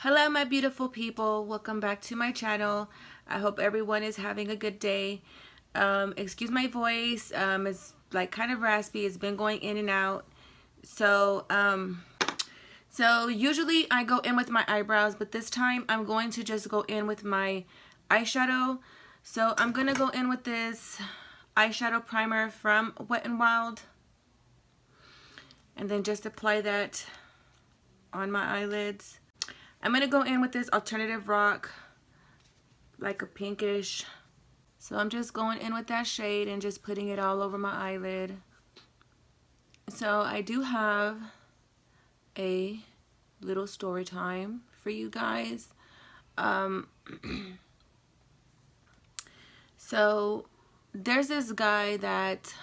Hello my beautiful people, welcome back to my channel. I hope everyone is having a good day. Excuse my voice, it's like kind of raspy, it's been going in and out. So usually I go in with my eyebrows, but this time I'm going to just go in with my eyeshadow. So I'm gonna go in with this eyeshadow primer from Wet n Wild, and then just apply that on my eyelids. I'm going to go in with this Alternative Rock, like a pinkish. So I'm just going in with that shade and just putting it all over my eyelid. So I do have a little story time for you guys. So there's this guy that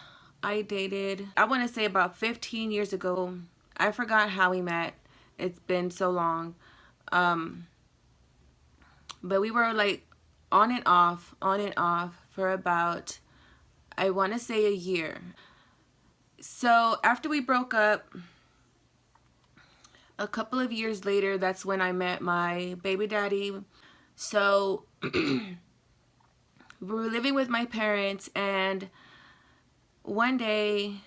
I dated, I want to say about 15 years ago. I forgot how we met. It's been so long. But we were like on and off for about, I want to say, a year. So after we broke up, a couple of years later, that's when I met my baby daddy. So we were living with my parents, and one day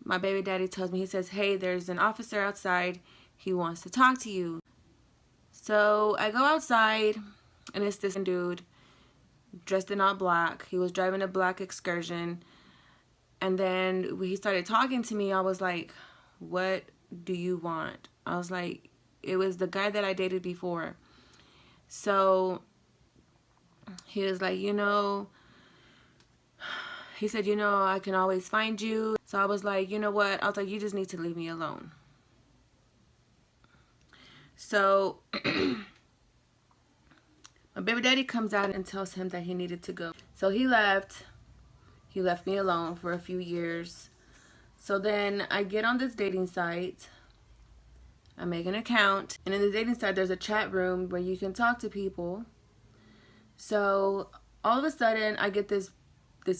my baby daddy tells me, he says, "Hey, there's an officer outside, he wants to talk to you." So I go outside, and it's this dude dressed in all black. He was driving a black Excursion, and then when he started talking to me, I was like, "What do you want?" I was like, it was the guy that I dated before. So he was like, he said, "I can always find you." So I was like, "You know what?" I was like, "You just need to leave me alone." So my baby daddy comes out and tells him that he needed to go. So he left. He left me alone for a few years. So then I get on this dating site. I make an account. And in the dating site, there's a chat room where you can talk to people. So all of a sudden, I get this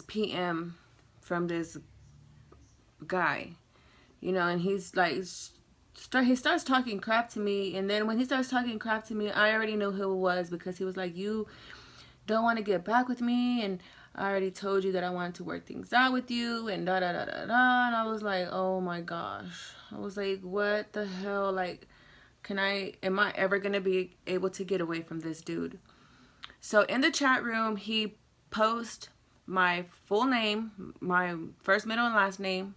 PM from this guy. And he's like, he starts talking crap to me. And then when he starts talking crap to me, I already know who it was, because he was like, "You don't want to get back with me, and I already told you that I wanted to work things out with you, and da da da da da." And I was like, oh my gosh. I was like, what the hell? Like, am I ever gonna be able to get away from this dude? So in the chat room, he posts my full name, my first, middle, and last name,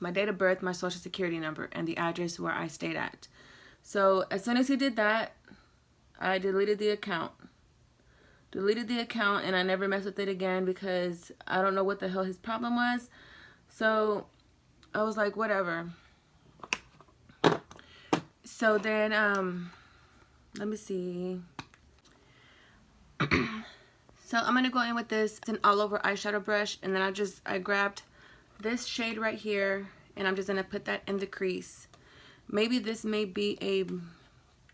my date of birth, my social security number, and the address where I stayed at. So as soon as he did that, I deleted the account. And I never messed with it again, because I don't know what the hell his problem was. So I was like, whatever. So then, let me see. So I'm going to go in with this. It's an all over eyeshadow brush. And then I grabbed this shade right here, and I'm just going to put that in the crease. Maybe this may be a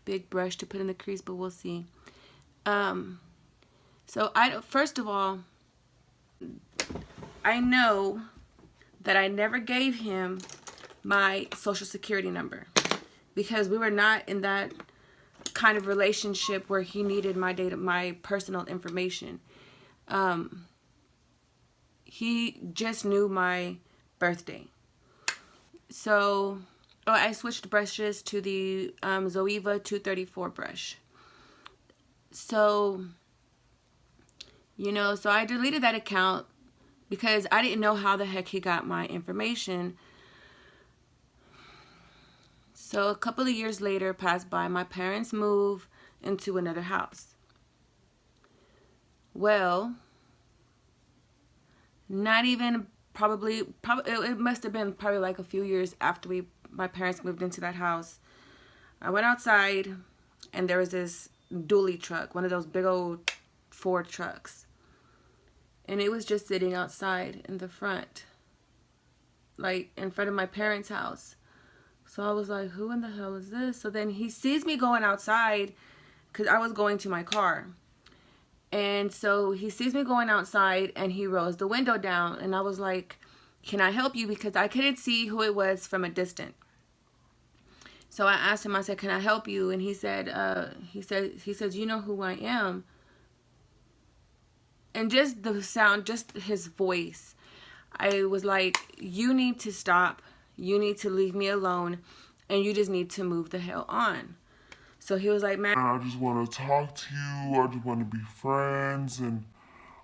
big brush to put in the crease, but we'll see. So first of all, I know that I never gave him my social security number, because we were not in that kind of relationship where he needed my personal information. He just knew my birthday. So I switched brushes to the Zoeva 234 brush. So so I deleted that account, because I didn't know how the heck he got my information. So a couple of years later passed by. My parents moved into another house. Well, not even probably it must have been probably like a few years after my parents moved into that house. I went outside, and there was this dually truck, one of those big old Ford trucks. And it was just sitting outside in the front, like in front of my parents' house. So I was like, who in the hell is this? So then he sees me going outside, because I was going to my car. And so he sees me going outside, and he rolls the window down. And I was like, "Can I help you?" Because I couldn't see who it was from a distance. So I asked him, I said, can I help you? And he said, he says, you know who I am. And just the sound, just his voice, I was like, you need to stop. You need to leave me alone. And you just need to move the hell on. So he was like, man, I just want to talk to you. I just want to be friends. And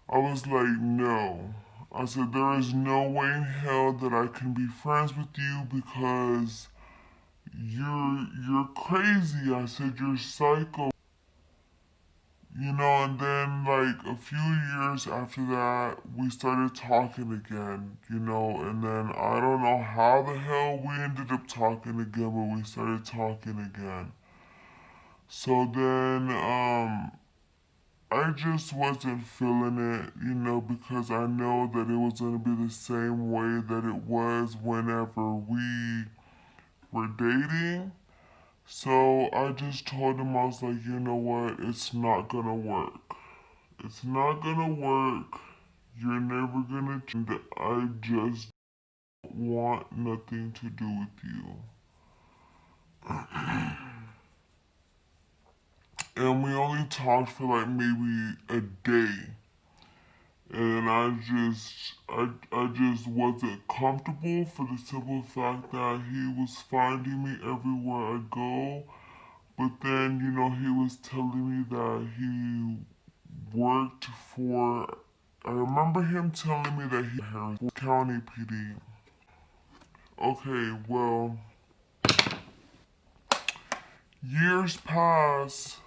I was like, no. I said, there is no way in hell that I can be friends with you because you're crazy. I said, you're psycho. You know, and then like a few years after that, we started talking again, you know, and then I don't know how the hell we ended up talking again, but we started talking again. So then, I just wasn't feeling it, you know, because I know that it was going to be the same way that it was whenever we were dating. So I just told him, I was like, you know what, it's not going to work. It's not gonna work. You're never gonna change. I just want nothing to do with you. And we only talked for like maybe a day. And I just wasn't comfortable for the simple fact that he was finding me everywhere I go. But then, you know, he was telling me that he worked for, I remember him telling me that he Harris County PD. Okay, well, years pass.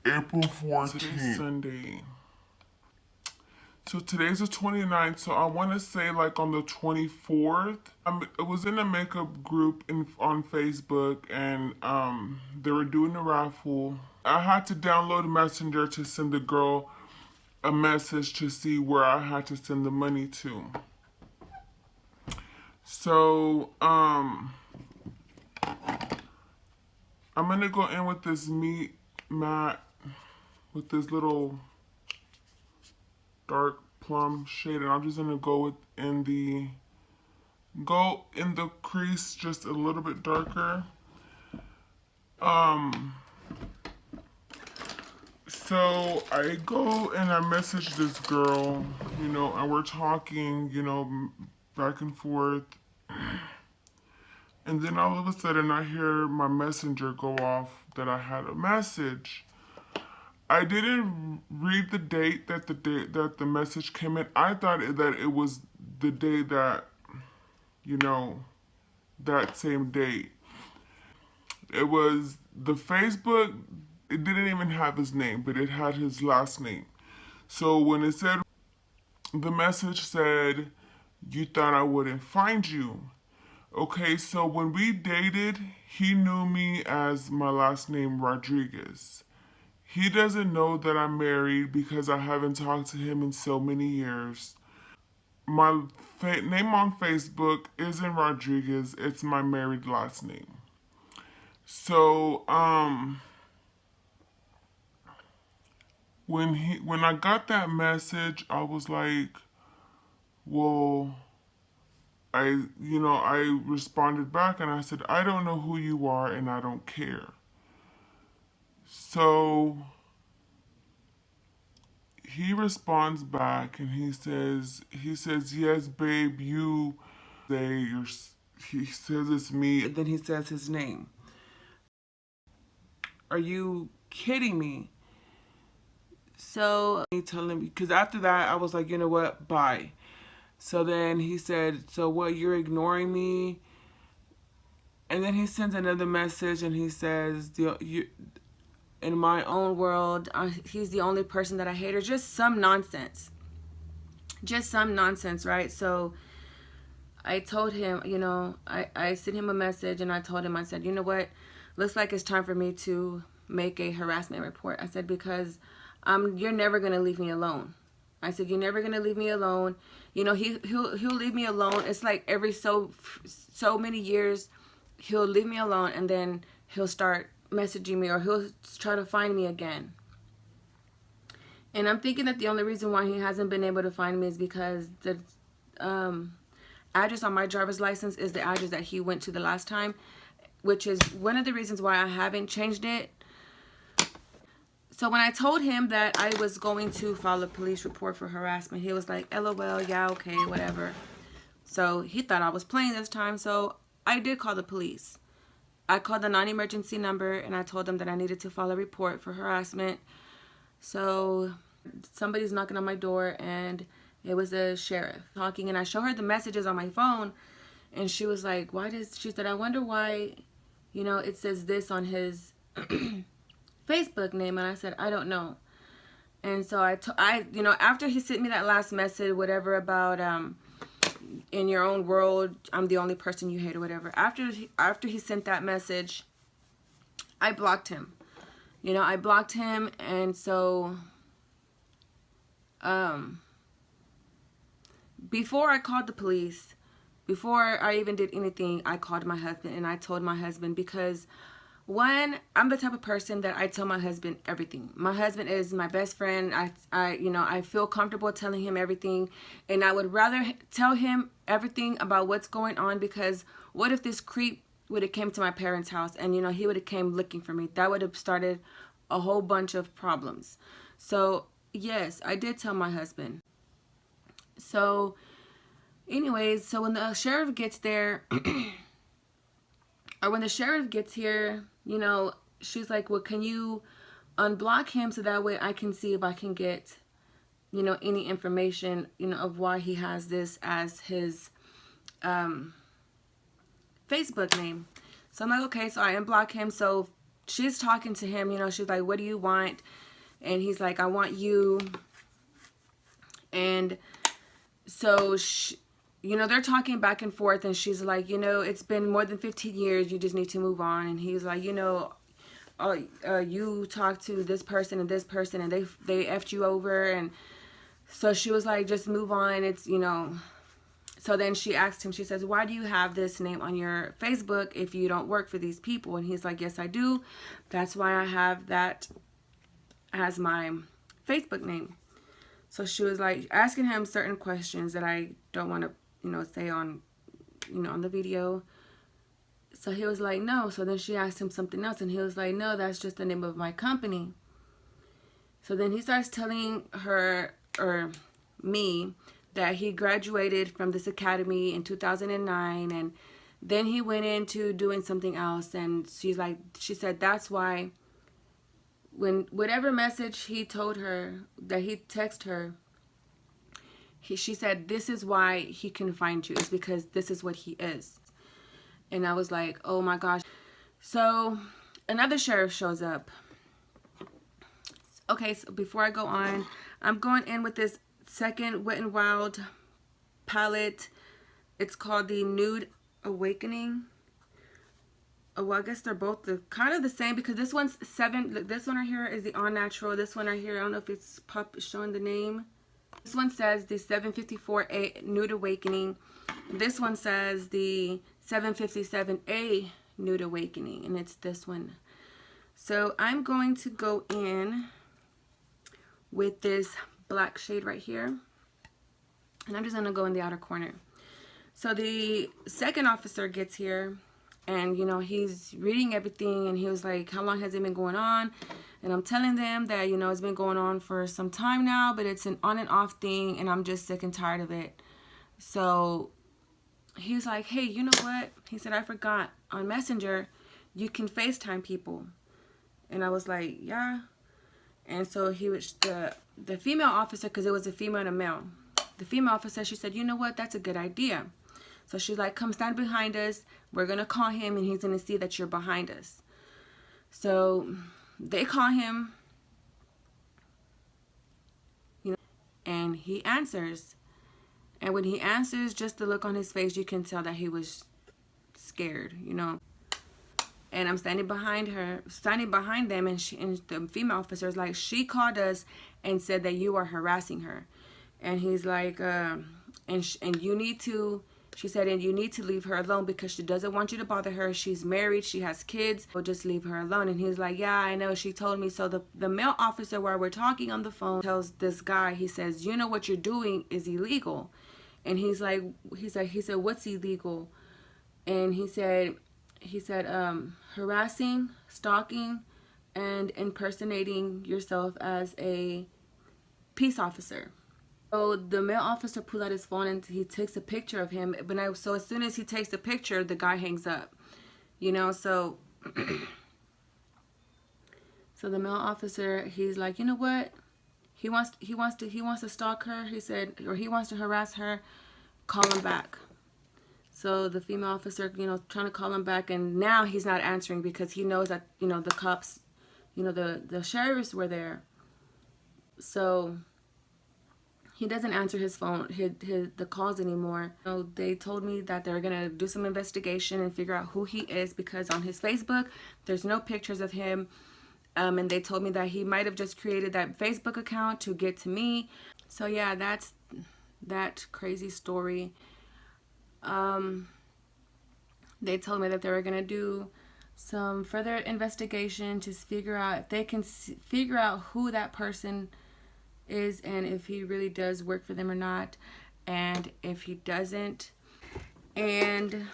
April 14th. Today's Sunday. So today's the 29th, so I want to say like on the 24th. I was in a makeup group on Facebook, and they were doing a raffle. I had to download Messenger to send the girl a message to see where I had to send the money to. So I'm gonna go in with this meat matte with this little dark plum shade, and I'm just gonna go in the crease just a little bit darker. So I go and I message this girl, you know, and we're talking, you know, back and forth. And then all of a sudden I hear my messenger go off that I had a message. I didn't read the date that the message came in. I thought that it was the day that, you know, that same date. It was the Facebook, it didn't even have his name, but it had his last name. So when it said, the message said, you thought I wouldn't find you. Okay, so when we dated, he knew me as my last name, Rodriguez. He doesn't know that I'm married because I haven't talked to him in so many years. My name on Facebook isn't Rodriguez, it's my married last name. So, when I got that message, I was like, well, I responded back and I said, I don't know who you are and I don't care. So he responds back and he says, yes, babe, you say you're, he says it's me. And then he says his name. Are you kidding me? so He telling me, because after that, I was like, you know what, bye. So then he said, so what, you're ignoring me? And then he sends another message and he says, in my own world, he's the only person that I hate, or just some nonsense. Just some nonsense, right? So I told him, you know, I sent him a message and I told him, I said, you know what, looks like it's time for me to make a harassment report. I said, because you're never going to leave me alone. I said, you're never going to leave me alone. You know, he'll leave me alone. It's like every so many years, he'll leave me alone and then he'll start messaging me or he'll try to find me again. And I'm thinking that the only reason why he hasn't been able to find me is because address on my driver's license is the address that he went to the last time, which is one of the reasons why I haven't changed it. So when I told him that I was going to file a police report for harassment, he was like, LOL, yeah, okay, whatever. So he thought I was playing this time, so I did call the police. I called the non-emergency number and I told them that I needed to file a report for harassment. So somebody's knocking on my door and it was a sheriff talking, and I show her the messages on my phone and she was like, she said, I wonder why, you know, it says this on his Facebook name. And I said, I don't know. And so I you know, after he sent me that last message, whatever about in your own world, I'm the only person you hate or whatever. After he sent that message, I blocked him. You know, I blocked him. And so before I called the police, before I even did anything, I called my husband and I told my husband, because one, I'm the type of person that I tell my husband everything. My husband is my best friend. You know, I feel comfortable telling him everything, and I would rather tell him everything about what's going on, because what if this creep would have came to my parents' house and, you know, he would have came looking for me? That would have started a whole bunch of problems. So yes, I did tell my husband. So anyways, so when the sheriff gets there, or when the sheriff gets here, you know, she's like, well, can you unblock him so that way I can see if I can get, you know, any information, you know, of why he has this as his Facebook name. So I'm like, okay, so I unblock him. So she's talking to him, you know, she's like, what do you want? And he's like, I want you. And so you know, they're talking back and forth, and she's like, you know, it's been more than 15 years. You just need to move on. And he's like, you know, you talked to this person and this person, and they effed you over. And so she was like, just move on. It's, you know. So then she asked him, she says, why do you have this name on your Facebook if you don't work for these people? And he's like, yes, I do. That's why I have that as my Facebook name. So she was like asking him certain questions that I don't want to, you know, say on, you know, on the video. So he was like, no. So then she asked him something else, and he was like, no, that's just the name of my company. So then he starts telling her, or me, that he graduated from this academy in 2009, and then he went into doing something else. And she said that's why when whatever message he told her that he texted her, she said, this is why he can find you. It's because this is what he is. And I was like, oh my gosh. So another sheriff shows up. Okay, so before I go on, I'm going in with this second Wet n Wild palette. It's called the Nude Awakening. Oh, well, I guess they're both kind of the same, because this one's 7. This one right here is the All Natural. This one right here, I don't know if it's showing the name. This one says the 754A Nude Awakening. This one says the 757A Nude Awakening, and it's this one. So I'm going to go in with this black shade right here, and I'm just going to go in the outer corner. So the second officer gets here, and, you know, he's reading everything, and he was like, how long has it been going on? And I'm telling them that, you know, it's been going on for some time now, but it's an on and off thing, and I'm just sick and tired of it. So he's like, hey, you know what? He said, I forgot, on Messenger, you can FaceTime people. And I was like, yeah. And so he was, the female officer, because it was a female and a male, the female officer, she said, you know what? That's a good idea. So she's like, come stand behind us. We're going to call him, and he's going to see that you're behind us. So they call him, you know, and he answers. And when he answers, just the look on his face, you can tell that he was scared, you know. And I'm standing behind them, and the female officer is like, she called us and said that you are harassing her. And he's like, and you need to, she said, and you need to leave her alone because she doesn't want you to bother her. She's married, she has kids, so just leave her alone. And he's like, yeah, I know, she told me. So the male officer, while we're talking on the phone, tells this guy, he says, you know what you're doing is illegal. And he said, what's illegal? And he said, harassing, stalking, and impersonating yourself as a peace officer. So the male officer pulls out his phone and he takes a picture of him. So as soon as he takes the picture, the guy hangs up. You know, so the male officer, he's like, you know what? He wants to stalk her. He said, or he wants to harass her. Call him back. So the female officer, you know, trying to call him back, and now he's not answering because he knows that, you know, the cops, you know, the sheriffs were there. So he doesn't answer his phone, the calls anymore. So they told me that they're gonna do some investigation and figure out who he is, because on his Facebook there's no pictures of him. And they told me that he might have just created that Facebook account to get to me. So yeah, that's that crazy story. They told me that they were gonna do some further investigation to figure out if they can figure out who that person is, and if he really does work for them or not, and if he doesn't, and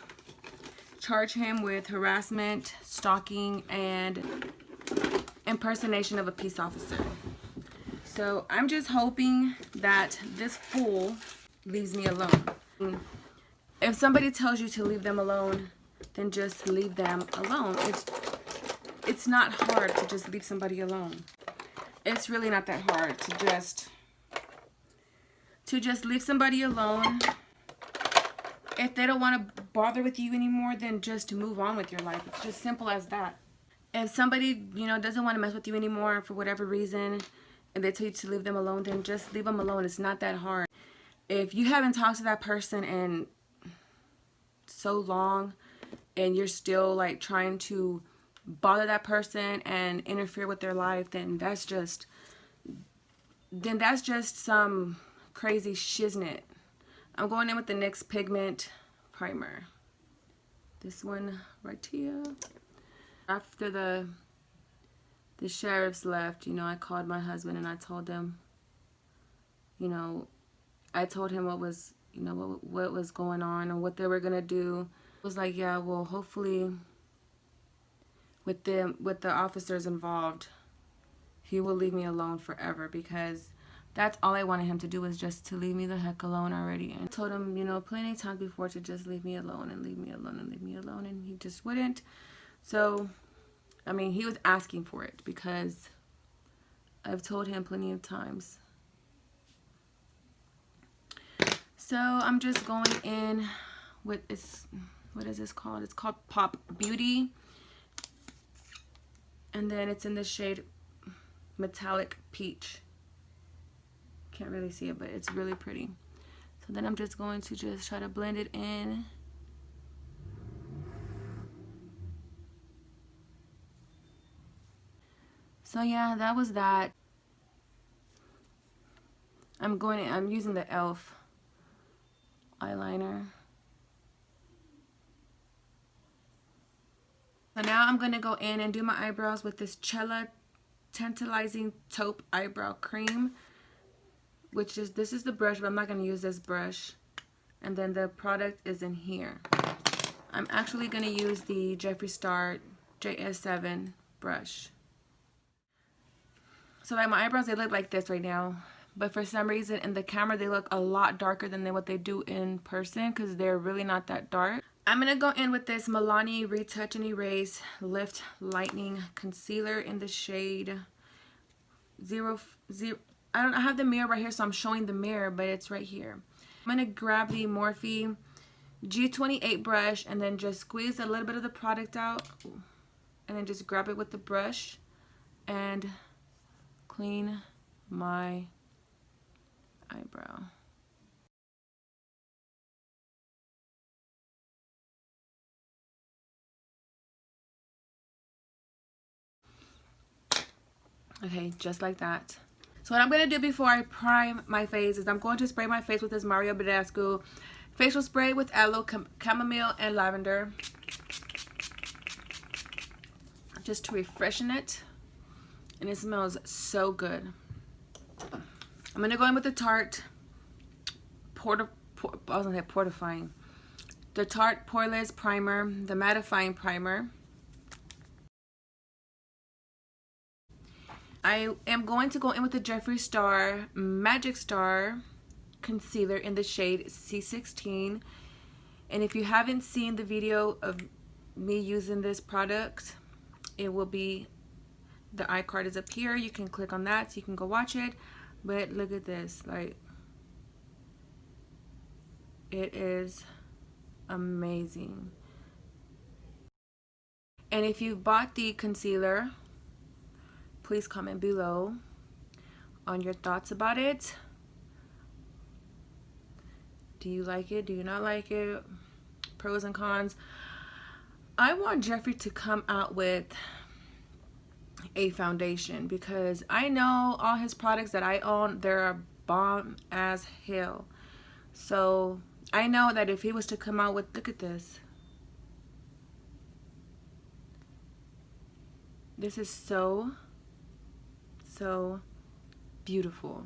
charge him with harassment, stalking, and impersonation of a peace officer. So I'm just hoping that this fool leaves me alone. If somebody tells you to leave them alone, then just leave them alone. It's not hard to just leave somebody alone. It's really not that hard to just leave somebody alone. If they don't want to bother with you anymore, then just move on with your life. It's just simple as that. If somebody, you know, doesn't want to mess with you anymore for whatever reason, and they tell you to leave them alone, then just leave them alone. It's not that hard. If you haven't talked to that person in so long, and you're still like trying to bother that person and interfere with their life, then that's just some crazy shiznit. I'm going in with the NYX Pigment Primer. This one right here. After the sheriffs left, you know, I called my husband and I told him, you know, what was, you know, what was going on and what they were gonna do. I was like, yeah, well, hopefully with the officers involved, he will leave me alone forever, because that's all I wanted him to do, was just to leave me the heck alone already. And I told him, you know, plenty of times before to just leave me alone and leave me alone and leave me alone, and he just wouldn't. So, I mean, he was asking for it, because I've told him plenty of times. So I'm just going in with this, what is this called? It's called Pop Beauty. And then it's in the shade Metallic Peach. Can't really see it, but it's really pretty. So then I'm just going to just try to blend it in. So yeah, that was that. I'm using the e.l.f. eyeliner. So now I'm gonna go in and do my eyebrows with this Cella Tantalizing Taupe Eyebrow Cream, which is, this is the brush, but I'm not gonna use this brush. And then the product is in here. I'm actually gonna use the Jeffree Star JS7 brush. So like my eyebrows, they look like this right now, but for some reason in the camera they look a lot darker than what they do in person, because they're really not that dark. I'm gonna go in with this Milani Retouch and Erase Lift Lightening Concealer in the shade 00. I have the mirror right here, so I'm showing the mirror, but it's right here. I'm gonna grab the Morphe G28 brush and then just squeeze a little bit of the product out, and then just grab it with the brush and clean my eyebrow. Okay, just like that. So what I'm going to do before I prime my face is I'm going to spray my face with this Mario Badescu facial spray with aloe, chamomile, and lavender. Just to refreshen it. And it smells so good. I'm going to go in with the Tarte I was gonna say portifying. The Tarte Poreless Primer, the Mattifying Primer. I am going to go in with the Jeffree Star Magic Star Concealer in the shade C16. And if you haven't seen the video of me using this product, it will be, the iCard is up here. You can click on that so you can go watch it. But look at this, like, it is amazing. And if you've bought the concealer, please comment below on your thoughts about it. Do you like it? Do you not like it? Pros and cons. I want Jeffree to come out with a foundation, because I know all his products that I own, they're bomb as hell. So I know that if he was to come out with, look at this. This is so beautiful.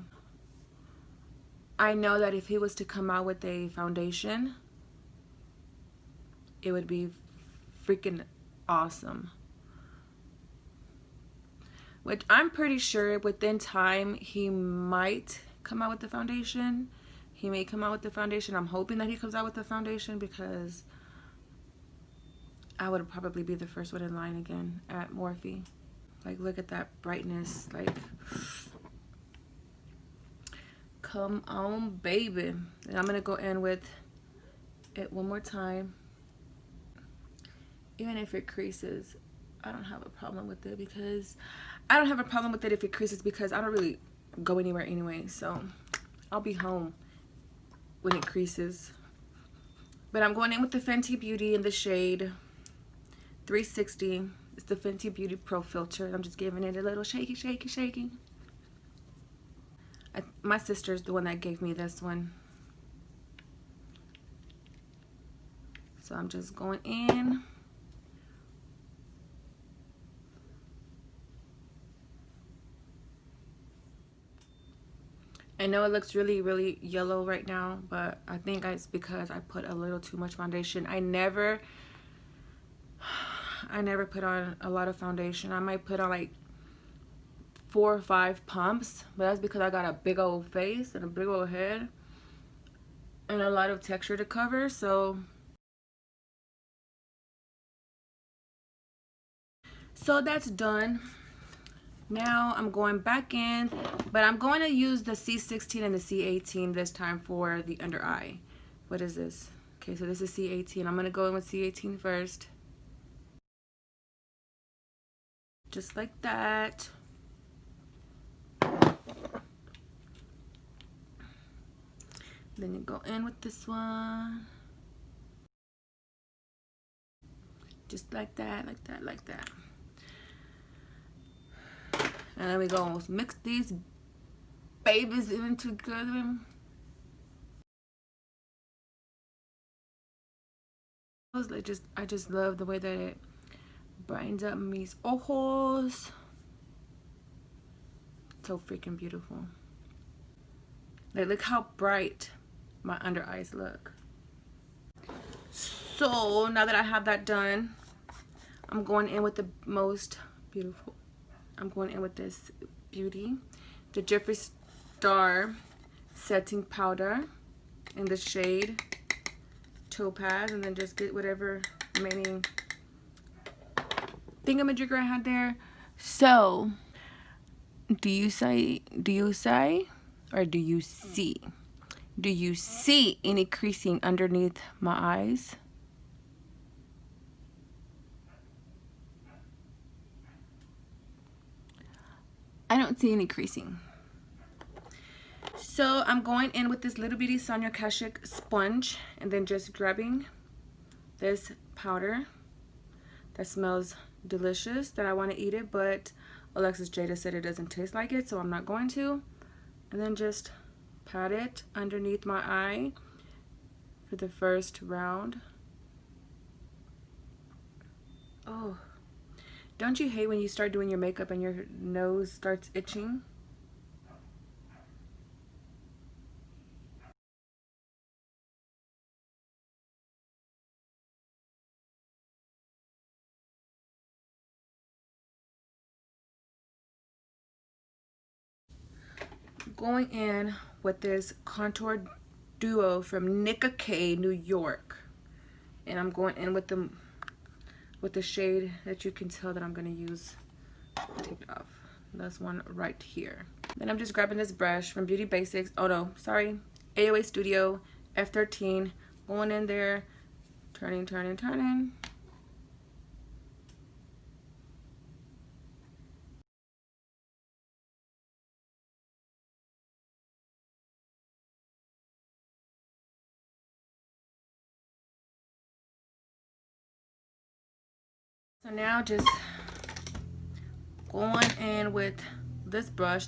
I know that if he was to come out with a foundation, it would be freaking awesome. Which I'm pretty sure within time he might come out with the foundation. He may come out with the foundation. I'm hoping that he comes out with the foundation, because I would probably be the first one in line again at Morphe. Like, look at that brightness. Like, come on, baby. And I'm gonna go in with it one more time. Even if it creases, I don't have a problem with it, because I don't have a problem with it if it creases, because I don't really go anywhere anyway. So I'll be home when it creases. But I'm going in with the Fenty Beauty in the shade 360. It's the Fenty Beauty Pro Filter. I'm just giving it a little shaky, shaky, shaky. My sister's the one that gave me this one. So I'm just going in. I know it looks really yellow right now, but I think it's because I put a little too much foundation. I never put on a lot of foundation. I might put on like 4 or 5 pumps, but that's because I got a big old face and a big old head and a lot of texture to cover. So that's done. Now I'm going back in, but I'm going to use the C16 and the C18 this time for the under eye. What is this? Okay, so this is C18. I'm going to go in with C18 first. Just like that. Then you go in with this one. Just like that, like that, like that. And then we go mix these babies in together. I just love the way that it brightens up mis ojos. So freaking beautiful. Like, look how bright my under eyes look. So now that I have that done, I'm going in with the most beautiful. I'm going in with this beauty, the Jeffree Star setting powder in the shade Topaz, and then just get whatever remaining thingamajigger I had there. So, do you say, or do you see? Do you see any creasing underneath my eyes? I don't see any creasing. So I'm going in with this little bitty Sonia Kashuk sponge, and then just grabbing this powder that smells delicious, that I want to eat it, but Alexis Jada said it doesn't taste like it, so I'm not going to. And then just pat it underneath my eye for the first round. Oh, don't you hate when you start doing your makeup and your nose starts itching? going in with this Contour Duo from Nicka K, New York. And I'm going in with the shade that you can tell that I'm going to use. Take it off. This one right here. Then I'm just grabbing this brush from Beauty Basics. Oh no, sorry. AOA Studio F13. Going in there, turning. So now just going in with this brush,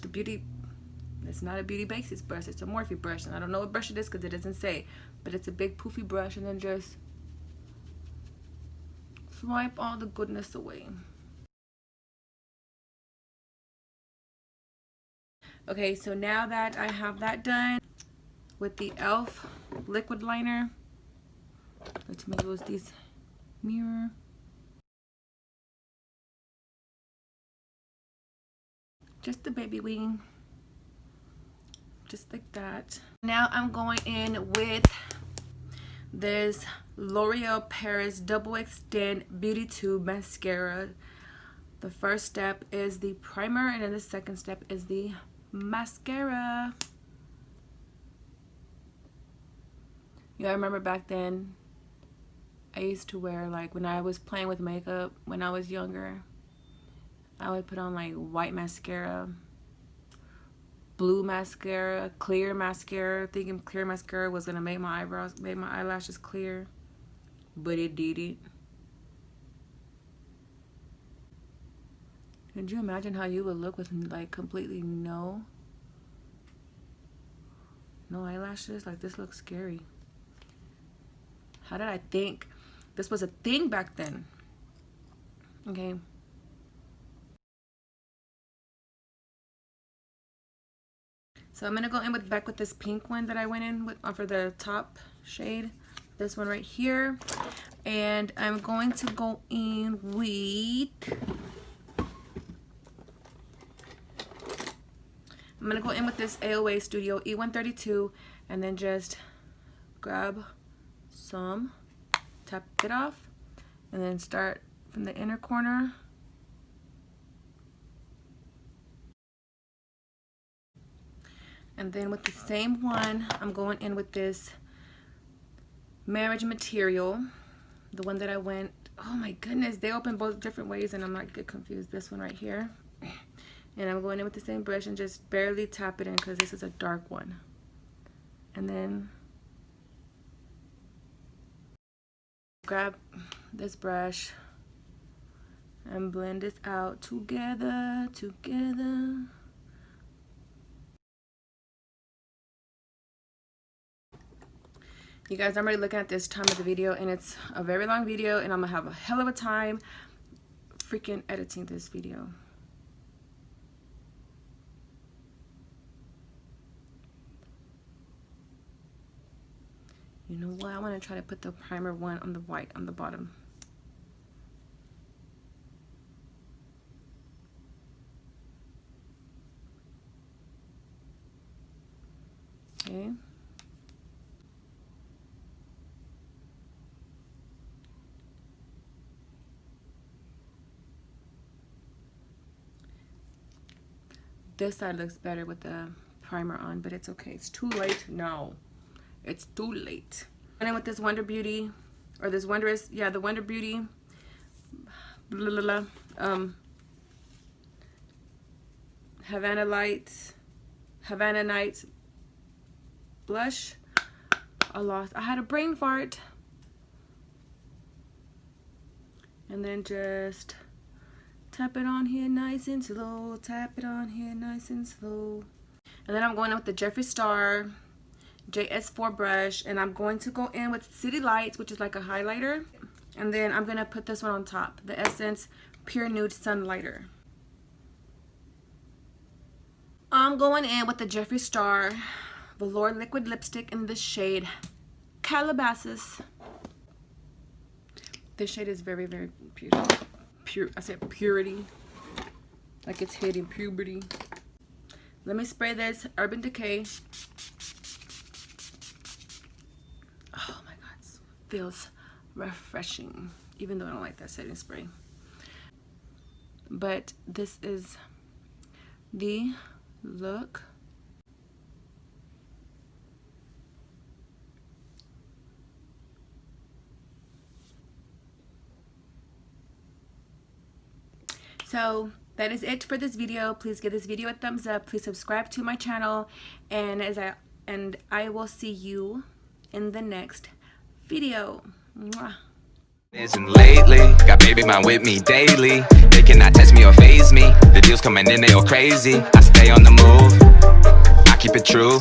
it's not a Beauty Basics brush, it's a Morphe brush, and I don't know what brush it is because it doesn't say, but it's a big poofy brush, and then just swipe all the goodness away. Okay, so now that I have that done with the e.l.f. liquid liner, let me use this mirror. Just the baby wing, just like that. Now I'm going in with this L'Oreal Paris Double Extend Beauty Tube Mascara. The first step is the primer, and then the second step is the mascara. Yeah, I remember back then I used to wear, like, when I was playing with makeup when I was younger, I would put on like white mascara, blue mascara, clear mascara, thinking clear mascara was gonna make my eyelashes clear, but it didn't. Could you imagine how you would look with like completely no eyelashes? Like, this looks scary. How did I think this was a thing back then? Okay. So I'm gonna go in back with this pink one that I went in with for the top shade. This one right here. And I'm going to go in with, I'm gonna go in with this AOA Studio E132, and then just grab some, tap it off, and then start from the inner corner. And then with the same one, I'm going in with this Marriage Material, the one that I went, oh my goodness, they open both different ways and I'm like get confused. This one right here. And I'm going in with the same brush and just barely tap it in because this is a dark one. And then grab this brush and blend this out together. You guys, I'm already looking at this time of the video, and it's a very long video, and I'm gonna have a hell of a time freaking editing this video. You know what? I want to try to put the primer one on the white on the bottom. Okay. This side looks better with the primer on, but it's okay. It's too late now. It's too late. And then with this Wonder Beauty, or this Wondrous, yeah, the Wonder Beauty, Havana Nights blush. I had a brain fart. And then just tap it on here nice and slow. Tap it on here nice and slow. And then I'm going in with the Jeffree Star JS4 brush, and I'm going to go in with City Lights, which is like a highlighter, and then I'm gonna put this one on top, the Essence Pure Nude Sunlighter. I'm going in with the Jeffree Star Velour Liquid Lipstick in the shade Calabasas. This shade is very, very pure. I said purity, like it's hitting puberty. Let me spray this Urban Decay. Oh my god, it feels refreshing, even though I don't like that setting spray. But this is the look. So that is it for this video. Please give this video a thumbs up. Please subscribe to my channel, and I will see you in the next video. Mwah. Isn't lately, got baby mine with me daily. They cannot test me or phase me. The deals coming in, they all crazy. I stay on the move, I keep it true.